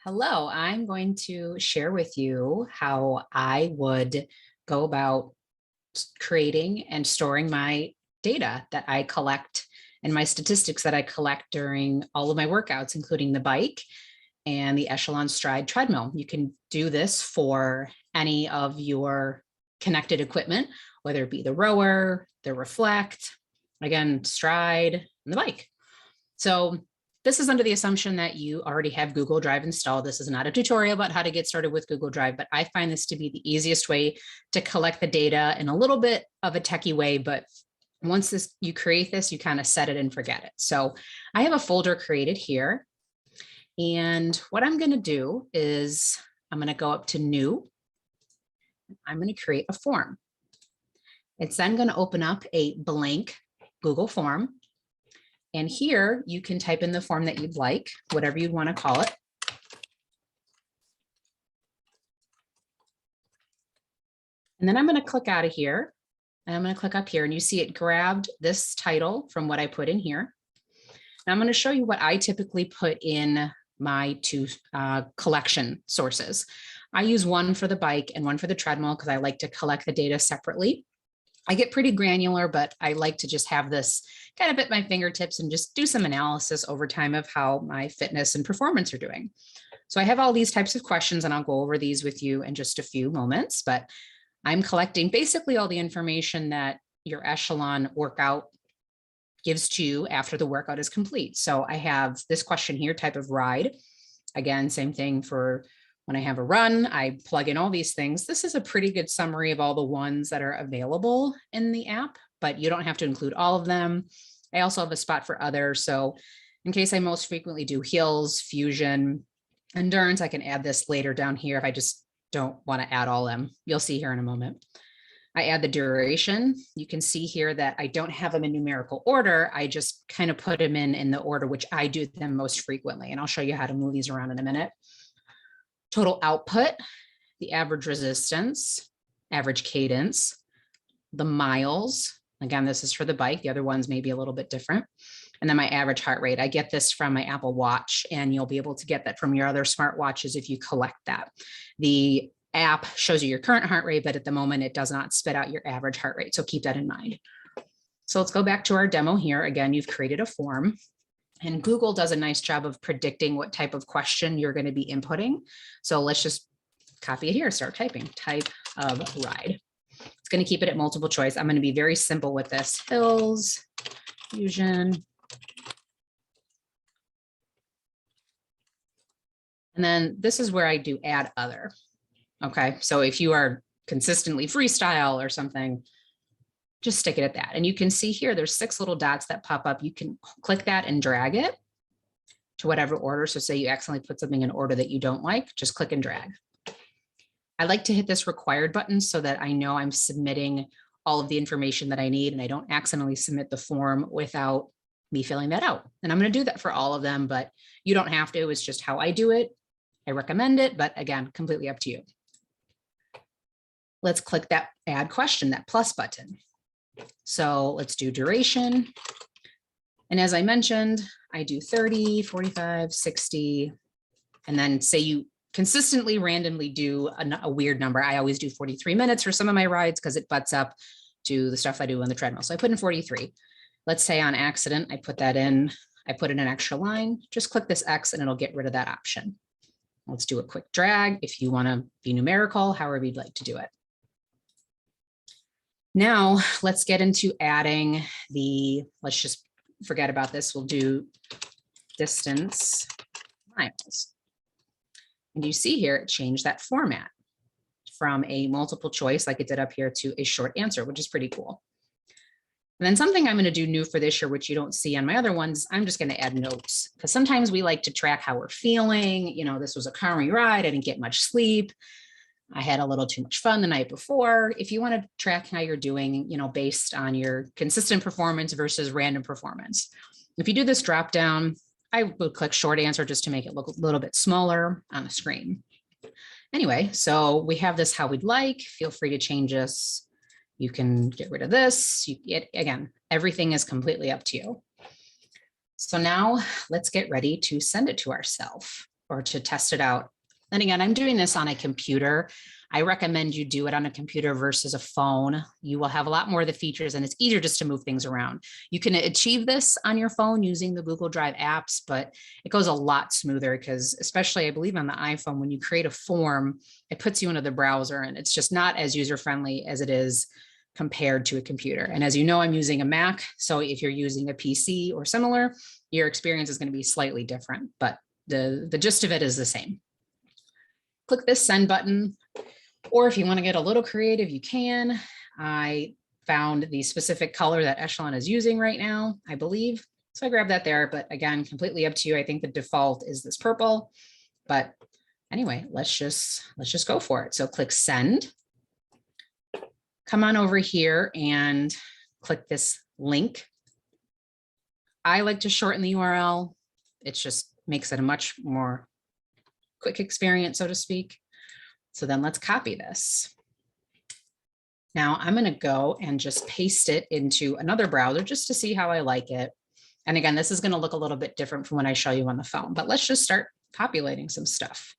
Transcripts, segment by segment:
Hello, I'm going to share with you how I would go about creating and storing my data that I collect and my statistics that I collect during all of my workouts, including the bike and the Echelon Stride treadmill. You can do this for any of your connected equipment, whether it be the rower, the Reflect, again, Stride, and the bike. So this is under the assumption that you already have Google Drive installed. This is not a tutorial about how to get started with Google Drive, but I find this to be the easiest way to collect the data in a little bit of a techie way. But once you create this, you kind of set it and forget it. So I have a folder created here. And what I'm going to do is I'm going to go up to New. I'm going to create a form. It's then going to open up a blank Google form. And here you can type in the form that you'd like, whatever you'd want to call it. And then I'm going to click out of here and I'm going to click up here and you see it grabbed this title from what I put in here. Now I'm going to show you what I typically put in my two collection sources. I use one for the bike and one for the treadmill because I like to collect the data separately. I get pretty granular, but I like to just have this kind of at my fingertips and just do some analysis over time of how my fitness and performance are doing. So I have all these types of questions and I'll go over these with you in just a few moments, but I'm collecting basically all the information that your Echelon workout gives to you after the workout is complete. So I have this question here, type of ride. Again, same thing for when I have a run, I plug in all these things. This is a pretty good summary of all the ones that are available in the app, but you don't have to include all of them. I also have a spot for others. So in case I most frequently do hills, fusion, endurance, I can add this later down here if I just don't want to add all of them. You'll see here in a moment. I add the duration. You can see here that I don't have them in numerical order. I just kind of put them in the order which I do them most frequently. And I'll show you how to move these around in a minute. Total output, the average resistance, average cadence, the miles. Again, this is for the bike. The other ones may be a little bit different. And then my average heart rate. I get this from my Apple Watch, and you'll be able to get that from your other smartwatches if you collect that. The app shows you your current heart rate, but at the moment it does not spit out your average heart rate. So keep that in mind. So let's go back to our demo here. Again, you've created a form. And Google does a nice job of predicting what type of question you're going to be inputting. So let's just copy it here, start typing, type of ride. It's going to keep it at multiple choice. I'm going to be very simple with this. Hills, fusion. And then this is where I do add other. Okay, so if you are consistently freestyle or something, just stick it at that. And you can see here, there's 6 little dots that pop up. You can click that and drag it to whatever order. So say you accidentally put something in order that you don't like, just click and drag. I like to hit this required button so that I know I'm submitting all of the information that I need and I don't accidentally submit the form without me filling that out. And I'm going to do that for all of them, but you don't have to. It's just how I do it. I recommend it, but again, completely up to you. Let's click that add question, that plus button. So let's do duration. And as I mentioned, I do 30, 45, 60, and then say you consistently randomly do a weird number. I always do 43 minutes for some of my rides because it butts up to the stuff I do on the treadmill. So I put in 43. Let's say on accident, I put that in, I put in an extra line, just click this X and it'll get rid of that option. Let's do a quick drag if you want to be numerical, however you'd like to do it. Now let's get into adding let's just forget about this. We'll do distance miles. And you see here, it changed that format from a multiple choice like it did up here to a short answer, which is pretty cool. And then something I'm going to do new for this year, which you don't see on my other ones, I'm just going to add notes because sometimes we like to track how we're feeling. You know, this was a crummy ride. I didn't get much sleep. I had a little too much fun the night before. If you want to track how you're doing, you know, based on your consistent performance versus random performance. If you do this drop down, I would click short answer just to make it look a little bit smaller on the screen. Anyway, so we have this how we'd like. Feel free to change this. You can get rid of this. Again, everything is completely up to you. So now let's get ready to send it to ourselves. or to test it out. And again, I'm doing this on a computer. I recommend you do it on a computer versus a phone. You will have a lot more of the features and it's easier just to move things around. You can achieve this on your phone using the Google Drive apps, but it goes a lot smoother because especially I believe on the iPhone, when you create a form, it puts you into the browser and it's just not as user-friendly as it is compared to a computer. And as you know, I'm using a Mac. So if you're using a PC or similar, your experience is going to be slightly different, but the gist of it is the same. Click this send button, or if you want to get a little creative, you can. I found the specific color that Echelon is using right now, I believe. So I grabbed that there, but again, completely up to you. I think the default is this purple, but anyway, let's just go for it. So click send. Come on over here and click this link. I like to shorten the URL. It just makes it a much more quick experience, so to speak. So then let's copy this. Now I'm going to go and just paste it into another browser just to see how I like it. And again, this is going to look a little bit different from when I show you on the phone, but let's just start populating some stuff.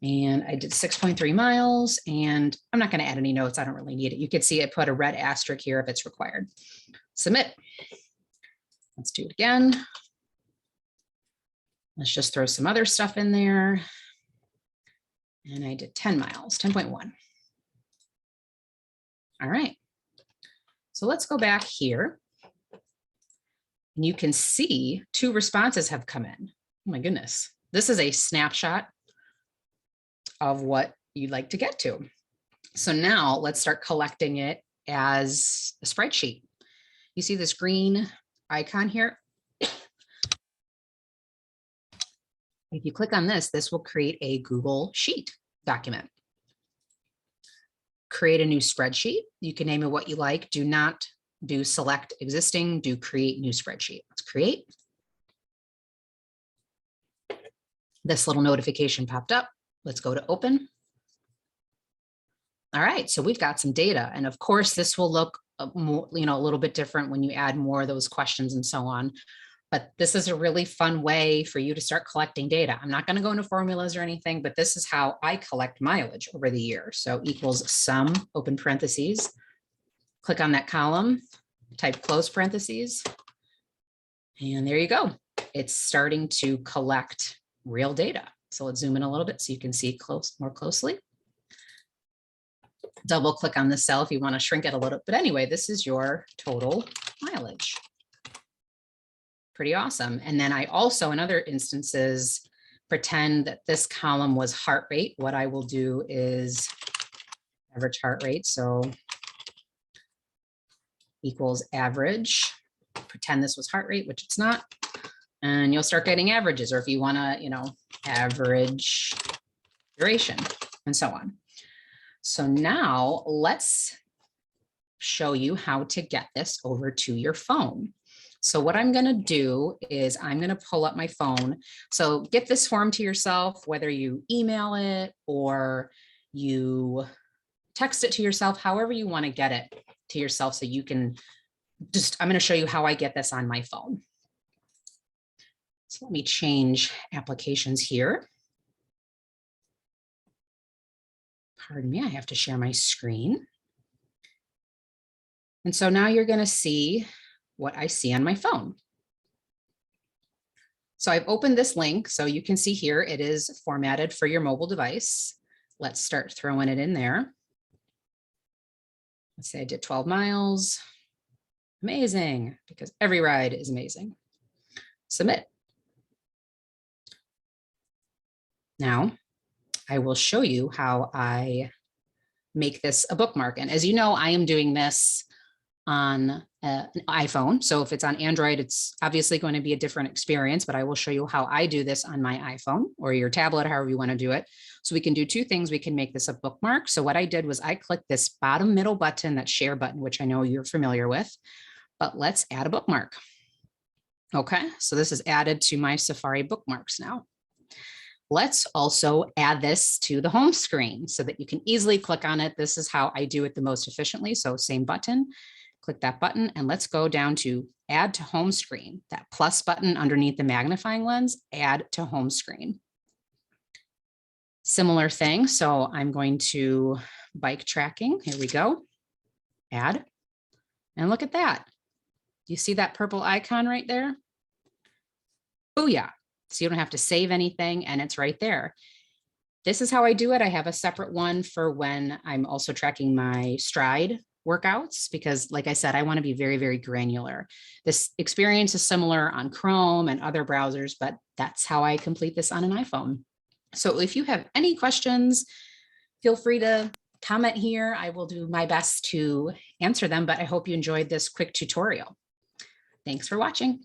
And I did 6.3 miles and I'm not going to add any notes. I don't really need it. You can see I put a red asterisk here if it's required. Submit. Let's do it again. Let's just throw some other stuff in there. And I did 10 miles, 10.1. All right. So let's go back here. And you can see 2 responses have come in. Oh my goodness. This is a snapshot of what you'd like to get to. So now let's start collecting it as a spreadsheet. You see this green icon here? If you click on this, this will create a Google Sheet document. Create a new spreadsheet. You can name it what you like. Do not do select existing, do create new spreadsheet. Let's create. This little notification popped up. Let's go to open. All right, so we've got some data. And of course, this will look more, a little bit different when you add more of those questions and so on. But this is a really fun way for you to start collecting data. I'm not going to go into formulas or anything, but this is how I collect mileage over the year. So equals sum, open parentheses, click on that column, type close parentheses, and there you go. It's starting to collect real data. So let's zoom in a little bit so you can see more closely. Double click on the cell if you want to shrink it a little, but anyway, this is your total mileage. Pretty awesome. And then I also, in other instances, pretend that this column was heart rate. What I will do is average heart rate. So equals average. Pretend this was heart rate, which it's not. And you'll start getting averages, or if you want to, average duration and so on. So now let's show you how to get this over to your phone. So what I'm going to do is I'm going to pull up my phone. So get this form to yourself, whether you email it or you text it to yourself, however you want to get it to yourself. So you can I'm going to show you how I get this on my phone. So let me change applications here. Pardon me, I have to share my screen. And so now you're going to see what I see on my phone. So I've opened this link, so you can see here it is formatted for your mobile device. Let's start throwing it in there. Let's say I did 12 miles. Amazing, because every ride is amazing. Submit. Now, I will show you how I make this a bookmark. And as you know, I am doing this on an iPhone. So if it's on Android, it's obviously going to be a different experience, but I will show you how I do this on my iPhone or your tablet, however you want to do it. So we can do 2 things. We can make this a bookmark. So what I did was I clicked this bottom middle button, that share button, which I know you're familiar with, but let's add a bookmark. Okay, so this is added to my Safari bookmarks now. Let's also add this to the home screen so that you can easily click on it. This is how I do it the most efficiently. So same button, click that button, and let's go down to add to home screen, that plus button underneath the magnifying lens, add to home screen. Similar thing. So I'm going to bike tracking. Here we go. Add. And look at that. You see that purple icon right there? Booyah. So you don't have to save anything and it's right there. This is how I do it. I have a separate one for when I'm also tracking my stride workouts, because like I said, I want to be very, very granular. This experience is similar on Chrome and other browsers, but that's how I complete this on an iPhone. So if you have any questions, feel free to comment here. I will do my best to answer them, but I hope you enjoyed this quick tutorial. Thanks for watching.